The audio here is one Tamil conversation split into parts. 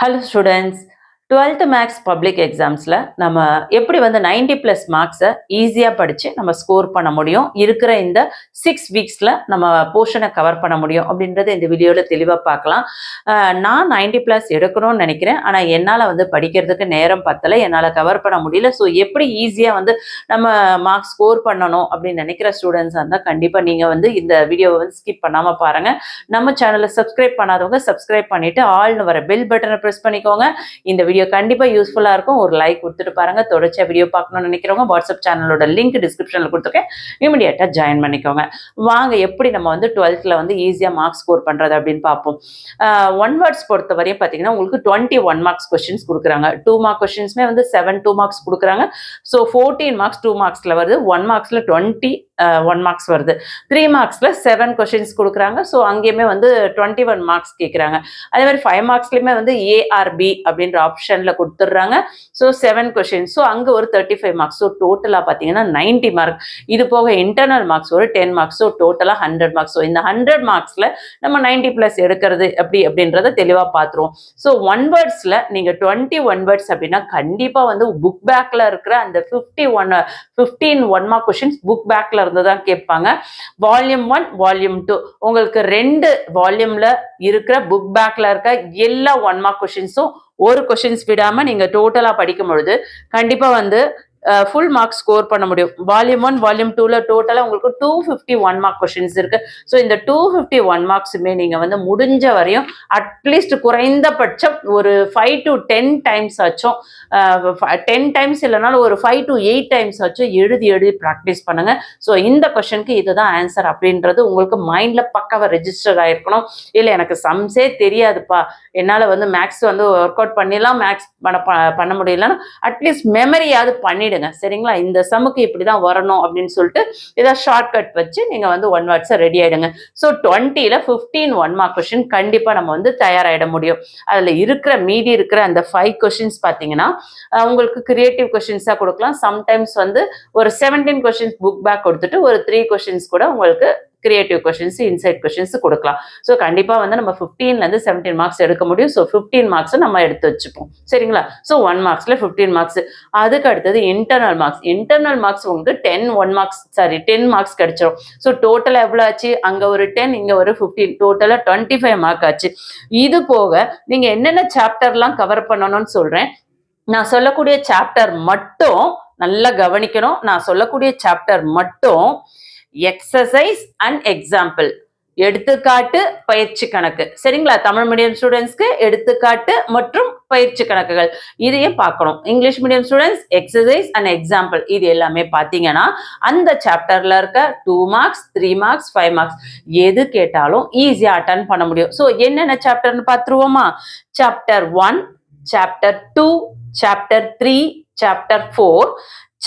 Hello students, 12th maths public எக்ஸாம்ஸில் நம்ம எப்படி வந்து 90+ மார்க்ஸை ஈஸியாக படித்து நம்ம ஸ்கோர் பண்ண முடியும், இருக்கிற இந்த 6 வீக்ஸில் நம்ம போர்ஷனை கவர் பண்ண முடியும் அப்படின்றத இந்த வீடியோவில் தெளிவாக பார்க்கலாம். நான் 90+ எடுக்கணும்னு நினைக்கிறேன், ஆனால் என்னால் வந்து படிக்கிறதுக்கு நேரம் பத்தலை, என்னால் கவர் பண்ண முடியல. ஸோ எப்படி ஈஸியாக வந்து நம்ம மார்க்ஸ் ஸ்கோர் பண்ணணும் அப்படின்னு நினைக்கிற ஸ்டூடெண்ட்ஸாக இருந்தால் கண்டிப்பாக நீங்கள் வந்து இந்த வீடியோவை வந்து ஸ்கிப் பண்ணாமல் பாருங்கள். நம்ம சேனலை சப்ஸ்கிரைப் பண்ணாதவங்க சப்ஸ்கிரைப் பண்ணிவிட்டு ஆல்னு வர பெல் பட்டனை ப்ரெஸ் பண்ணிக்கோங்க. இந்த வீடியோ கண்டிப்பாக யூஸ்ஃபுல்லாக இருக்கும். ஒரு லைக் கொடுத்துட்டு பாருங்க. தொடர்ச்சியாக வீடியோ பார்க்கணும்னு நினைக்கிறவங்க வாட்ஸ்அப் சேனலோட லிங்க் டிஸ்கிரிப்ஷனில் கொடுத்துருக்கேன், இமிடியேட்டாக ஜாயின் பண்ணிக்கோங்க. வாங்க எப்படி நம்ம வந்து 12th வந்து ஈஸியாக மார்க்ஸ் ஸ்கோர் பண்ணுறது அப்படின்னு பார்ப்போம். ஒன் வேர்ட்ஸ் பொறுத்த வரையும் பார்த்தீங்கன்னா உங்களுக்கு 21 மார்க்ஸ் கொஸ்டின்ஸ் கொடுக்குறாங்க. 2 மார்க் கொஸ்டின்ஸ்மே வந்து 7 2 மார்க்ஸ் கொடுக்குறாங்க. ஸோ 14 மார்க்ஸ் 2 மார்க்ஸில் வருது, 1 மார்க்ஸில் 21 மார்க்ஸ் வருது, 3 மார்க்ஸில் 7 கொஸ்டின்ஸ் கொடுக்குறாங்க. ஸோ அங்கேயுமே வந்து 21 மார்க்ஸ் கேட்குறாங்க. அதே மாதிரி 5 மார்க்ஸ்லையுமே வந்து ஏஆர்பி அப்படின்ற ஆப்ஷனில் கொடுத்துட்றாங்க. ஸோ 7 கொஸ்டின்ஸ், ஸோ அங்கே ஒரு 35 மார்க்ஸ். ஸோ டோட்டலாக பார்த்தீங்கன்னா 90 மார்க். இது போக இன்டர்னல் மார்க்ஸ் ஒரு 10 மார்க்ஸ். ஸோ டோட்டலாக 100 மார்க்ஸ். ஸோ இந்த 100 மார்க்ஸில் நம்ம 90+ எடுக்கிறது அப்படின்றத தெளிவாக பார்த்துருவோம். ஸோ ஒன் வேர்ட்ஸில் நீங்கள் 21 வேர்ட்ஸ் அப்படின்னா கண்டிப்பாக வந்து புக் பேக்கில் இருக்கிற அந்த 15 ஒன் மார்க் கொஸ்டின்ஸ் புக் பேக்கில் இருந்து தான் கேட்பாங்க. வால்யூம் 1 வால்யூம் 2 உங்களுக்கு 2 வால்யூமில் இருக்கிற புக் பேக்கில் இருக்க எல்லா 1 மார்க் கொஸ்டின்ஸும் ஒரு கொஸ்டின்ஸ் விடாம நீங்க டோட்டலா படிக்கும் பொழுது கண்டிப்பா வந்து ஃபுல் மார்க் ஸ்கோர் பண்ண முடியும். வால்யூம் 1 வால்யூம் 2ல டோட்டலா உங்களுக்கு 251 மார்க் கொஸ்டின்ஸ் இருக்கு. ஸோ இந்த 251 மார்க்ஸுமே நீங்க வந்து முடிஞ்ச வரையும் அட்லீஸ்ட் குறைந்தபட்சம் ஒரு 5 to 10 டைம்ஸ் ஆச்சும், 10 டைம்ஸ் இல்லைனாலும் ஒரு 5 to 8 டைம்ஸ் ஆச்சும் எழுதி ப்ராக்டிஸ் பண்ணுங்க. ஸோ இந்த கொஸ்டினுக்கு இதுதான் ஆன்சர் அப்படின்றது உங்களுக்கு மைண்ட்ல பக்காவா ரெஜிஸ்டர் ஆயிருக்கணும். இல்லை எனக்கு சம்ஸே தெரியாதுப்பா, என்னால் வந்து மேக்ஸ் வந்து ஒர்க் அவுட் பண்ணிடலாம், மேக்ஸ் பண்ண முடியலன்னா அட்லீஸ்ட் மெமரியாவது பண்ணிடுங்க. சரிங்களா? இந்த சமுக்கு இப்படிதான் வரணும் அப்படின்னு சொல்லிட்டு ஏதாவது ஷார்ட்கட் வச்சு நீங்க வந்து ஒன் வேர்ட்ஸை ரெடி ஆயிடுங்க. ஸோ 20ல 15 ஒன் மார்க் கொஸ்டின் கண்டிப்பா நம்ம வந்து தயாராயிட முடியும். அதுல மீதி இருக்கிற அந்த 5 கொஸ்டின்ஸ் பாத்தீங்கன்னா உங்களுக்கு கிரியேட்டிவ் கொஸ்டின்ஸா கொடுக்கலாம். சம்டைம்ஸ் வந்து ஒரு 17 கொஸ்டின்ஸ் புக் பேக் கொடுத்துட்டு ஒரு 3 கொஸ்டின்ஸ் கூட உங்களுக்கு கிரியேட்டிவ் கொஸ்டின்ஸ் இன்சைட் கொஸ்டின்ஸ் கொடுக்கலாம். ஸோ கண்டிப்பாக வந்து நம்ம 15லேருந்து 17 மார்க்ஸ் எடுக்க முடியும். ஸோ 15 மார்க்ஸ் நம்ம எடுத்து வச்சுப்போம். சரிங்களா? ஸோ 1 மார்க்ஸில் 15 மார்க்ஸ். அதுக்கு அடுத்தது இன்டர்னல் மார்க்ஸ். இன்டர்னல் மார்க்ஸ் உங்களுக்கு 10 மார்க்ஸ் கிடைச்சிரும். ஸோ டோட்டலாக எவ்வளோ ஆச்சு? அங்கே ஒரு 10, இங்கே ஒரு 15, டோட்டலாக 25 மார்க் ஆச்சு. இது போக நீங்கள் என்னென்ன சாப்டர்லாம் கவர் பண்ணணும்னு சொல்கிறேன். நான் சொல்லக்கூடிய சாப்டர் மட்டும் நல்லா கவனிக்கணும். நான் சொல்லக்கூடிய சாப்டர் மட்டும் எக்ஸசைஸ் அண்ட் எக்ஸாம்பிள், எடுத்துக்காட்டு பயிற்சி கணக்கு. சரிங்களா? தமிழ் மீடியம் ஸ்டூடெண்ட்ஸ்க்கு எடுத்துக்காட்டு மற்றும் பயிற்சி கணக்குகள் இதையும் பார்க்கணும். English medium students exercise and example இது எல்லாமே பார்த்தீங்கன்னா அந்த சாப்டர்ல இருக்க 2 மார்க்ஸ் 3 மார்க்ஸ் 5 மார்க்ஸ் எது கேட்டாலும் ஈஸியா அட்டன் பண்ண முடியும். ஸோ என்னென்ன சாப்டர்னு பார்த்துருவோமா? Chapter 1, chapter 2, chapter 3, chapter 4,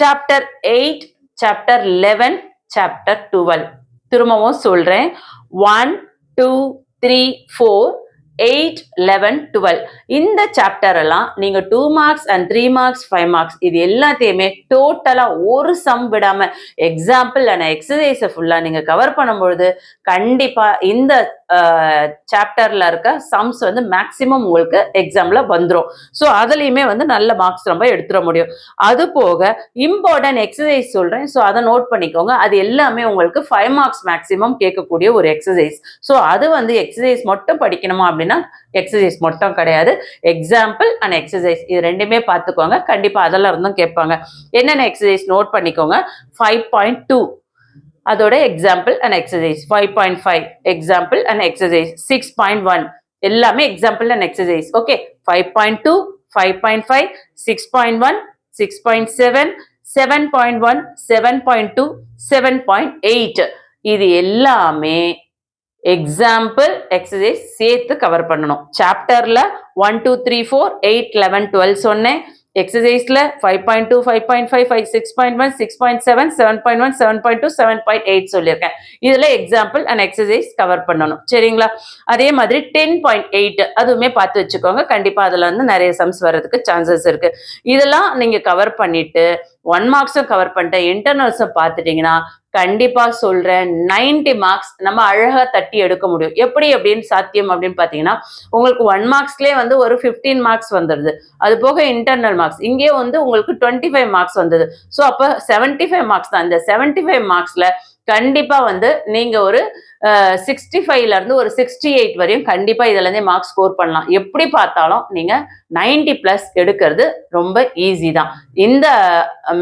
chapter 8, chapter 11, chapter 12. திரும்பவும் சொல்றேன். 1 2 3 4 8 11 12 இந்த சாப்டர் எல்லாம் நீங்க 2 மார்க்ஸ் அண்ட் 3 மார்க்ஸ் 5 மார்க்ஸ் இது எல்லாத்தையுமே டோட்டலா ஒரு சம் விடாம எக்ஸாம்பிள் அண்ட் எக்ஸசைஸ் ஃபுல்லா நீங்க கவர் பண்ணும்பொழுது கண்டிப்பா இந்த சாப்டர்ல இருக்க சம்ஸ் வந்து மேக்சிமம் உங்களுக்கு எக்ஸாம்ல வந்துடும். ஸோ அதுலயுமே வந்து நல்ல மார்க்ஸ் ரொம்ப எடுத்துட முடியும். அது போக இம்பார்ட்டன்ட் எக்ஸசைஸ் சொல்றேன். ஸோ அதை நோட் பண்ணிக்கோங்க. அது எல்லாமே உங்களுக்கு 5 மார்க்ஸ் மேக்சிமம் கேட்கக்கூடிய ஒரு எக்ஸசைஸ். ஸோ அது வந்து எக்ஸசைஸ் மட்டும் படிக்கணுமா அப்படின்னா எக்ஸசைஸ் மட்டும் கிடையாது, எக்ஸாம்பிள் அண்ட் எக்ஸசைஸ் இது ரெண்டுமே பார்த்துக்கோங்க. கண்டிப்பா அதெல்லாம் இருந்தும் கேட்பாங்க. என்னென்ன எக்ஸசைஸ் நோட் பண்ணிக்கோங்க. 5.2 அதோட example and exercise, 5.5 example and exercise, 6.1 எல்லாமே எக்ஸாம்பிள் அண்ட் எக்ஸசைஸ். ஓகே, 5.2 5.5 6.1 6.7 7.1 7.2 7.8 இது எல்லாமே எக்ஸாம்பிள் எக்ஸசைஸ் சேர்த்து கவர் பண்ணணும். சாப்டர்ல 1 2 3 4 8 11 12 சொன்னேன். எக்ஸசைஸ்ல 5.2 5.5 5 6.1 6.7 7.1 7.2 7.8 சொல்லியிருக்கேன். இதுல எக்ஸாம்பிள் அண்ட் எக்ஸசைஸ் கவர் பண்ணணும். சரிங்களா? அதே மாதிரி 10.8 அதுவுமே பார்த்து வச்சுக்கோங்க. கண்டிப்பா அதுல வந்து நிறைய சம்ஸ் வர்றதுக்கு சான்சஸ் இருக்கு. இதெல்லாம் நீங்க கவர் பண்ணிட்டு 1 மார்க்ஸும் கவர் பண்ணிட்டு இன்டர்னல்ஸும் பார்த்துட்டீங்கன்னா கண்டிப்பா சொல்றேன். 90 மார்க்ஸ் நம்ம அழகா தட்டி எடுக்க முடியும். எப்படி அப்படின்னு சாத்தியம் அப்படின்னு பார்த்தீங்கன்னா, உங்களுக்கு 1 மார்க்ஸ்லயே வந்து ஒரு 15 மார்க்ஸ் வந்துருது. அது போக இன்டர்னல் மார்க்ஸ். இங்கேயே வந்து உங்களுக்கு 25 மார்க்ஸ் வந்தது. ஸோ அப்ப 75 மார்க்ஸ் தான். இந்த 75 மார்க்ஸ்ல கண்டிப்பா வந்து நீங்க ஒரு 65ல இருந்து ஒரு 68 வரையும் கண்டிப்பா இதுல இருந்தே மார்க் ஸ்கோர் பண்ணலாம். எப்படி பார்த்தாலும் நீங்க 90 பிளஸ் எடுக்கிறது ரொம்ப ஈஸி தான். இந்த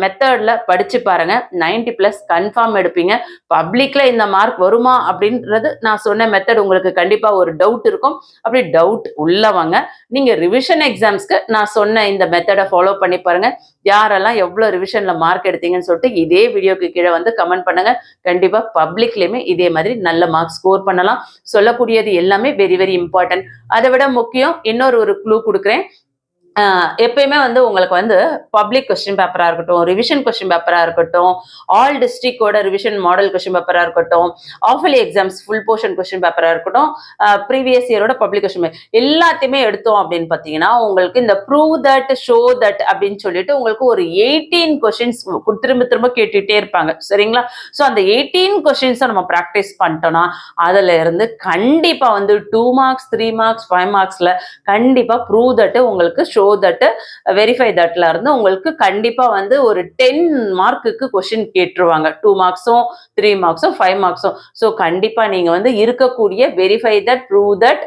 மெத்தட்ல படிச்சு பாருங்க. 90 பிளஸ் கன்ஃபார்ம் எடுப்பீங்க. பப்ளிக்ல இந்த மார்க் வருமா அப்படின்றது நான் சொன்ன மெத்தட் உங்களுக்கு கண்டிப்பா ஒரு டவுட் இருக்கும். அப்படி டவுட் உள்ளவங்க நீங்க ரிவிஷன் எக்ஸாம்ஸ்க்கு நான் சொன்ன இந்த மெத்தடை ஃபாலோ பண்ணி பாருங்க. யாரெல்லாம் எவ்வளவு ரிவிஷன்ல மார்க் எடுத்தீங்கன்னு சொல்லிட்டு இதே வீடியோக்கு கீழே வந்து கமெண்ட் பண்ணுங்க. கண்டிப்பா பப்ளிக்லயுமே இதே மாதிரி நல்ல மார்க் ஸ்கோர் பண்ணலாம். சொல்லக்கூடியது எல்லாமே வெரி வெரி இம்பார்ட்டன்ட். அதை விட முக்கியம் இன்னொரு ஒரு க்ளூ கொடுக்குறேன். எப்பயுமே வந்து உங்களுக்கு வந்து பப்ளிக் கொஸ்டின் பேப்பரா இருக்கட்டும், ரிவிஷன் கொஸ்டின் பேப்பரா இருக்கட்டும், ஆல் டிஸ்ட்ரிக்டோட ரிவிஷன் மாடல் கொஸ்டின் பேப்பரா இருக்கட்டும், half yearly exams full portion question பேப்பரா இருக்கட்டும், ப்ரீவியஸ் இயரோட பப்ளிக் கொஸ்டின் எல்லாத்தையுமே எடுத்தோம் அப்படின்னு பார்த்தீங்கன்னா, உங்களுக்கு இந்த ப்ரூவ் தட், ஷோ தட் அப்படின்னு சொல்லிட்டு உங்களுக்கு ஒரு 18 கொஸ்டின்ஸ் திரும்ப திரும்ப கேட்டுட்டே இருப்பாங்க. சரிங்களா? ஸோ அந்த 18 கொஸ்டின்ஸை நம்ம ப்ராக்டிஸ் பண்ணிட்டோம்னா, அதுல இருந்து கண்டிப்பா வந்து 2 மார்க்ஸ், 3 மார்க்ஸ், 5 மார்க்ஸ்ல கண்டிப்பா ப்ரூவ் தட் உங்களுக்கு ஷோ தட் வெரிஃபை தட்ல இருந்து உங்களுக்கு கண்டிப்பா வந்து ஒரு 10 மார்க்குக்கு கொஸ்டின் கேட்டுருவாங்க. 2 மார்க்ஸும் 3 மார்க்ஸும் 5 மார்க்ஸும். ஸோ கண்டிப்பா நீங்க வந்து இருக்கக்கூடிய verify that, prove that,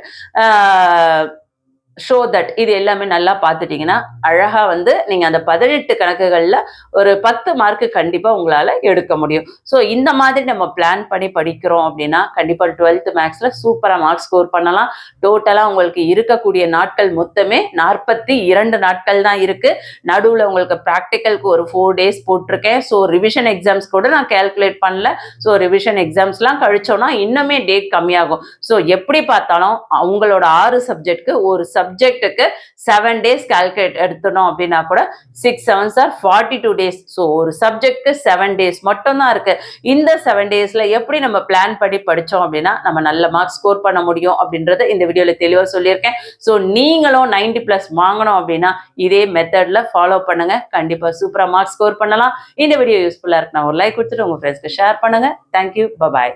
show that இது எல்லாமே நல்லா பார்த்துட்டீங்கன்னா அழகா வந்து நீங்க அந்த 18 கணக்குகள்ல ஒரு 10 மார்க் கண்டிப்பா உங்களால எடுக்க முடியும். ஸோ இந்த மாதிரி நம்ம பிளான் பண்ணி படிக்கிறோம் அப்படின்னா கண்டிப்பா 12th மேக்ஸ்ல சூப்பரா மார்க் ஸ்கோர் பண்ணலாம். டோட்டலா உங்களுக்கு இருக்கக்கூடிய நாட்கள் மொத்தமே 42 நாட்கள் தான் இருக்கு. நடுவுல உங்களுக்கு ப்ராக்டிக்கலுக்கு ஒரு 4 டேஸ் போட்டிருக்கேன். ஸோ ரிவிஷன் எக்ஸாம்ஸ் கூட நான் கால்குலேட் பண்ணல. ஸோ ரிவிஷன் எக்ஸாம்ஸ்லாம் கழிச்சோம்னா இன்னுமே டேட் கம்மியாகும். ஸோ எப்படி பார்த்தாலும் உங்களோட 6 சப்ஜெக்ட்க்கு ஒரு சப்ஜெக்ட்டுக்கு 7 டேஸ் கால்குலேட் எடுத்தணும் அப்படின்னா கூட 6 7s are 42 டேஸ். ஸோ ஒரு சப்ஜெக்ட்க்கு 7 டேஸ் மட்டும் தான் இருக்கு. இந்த 7 டேஸ்ல எப்படி நம்ம பிளான் பண்ணி படிச்சோம் அப்படின்னா நம்ம நல்ல மார்க் ஸ்கோர் பண்ண முடியும் அப்படின்றத இந்த வீடியோல தெளிவா சொல்லியிருக்கேன். ஸோ நீங்களும் 90 பிளஸ் வாங்கணும் அப்படின்னா இதே மெத்தட்ல ஃபாலோ பண்ணுங்க. கண்டிப்பா சூப்பரா மார்க் ஸ்கோர் பண்ணலாம். இந்த வீடியோ யூஸ்ஃபுல்லா இருக்கு. நான் ஒரு லைக் கொடுத்துட்டு உங்க ஃப்ரெண்ட்ஸ்க்கு ஷேர் பண்ணுங்க. தேங்க்யூ. பபாய்.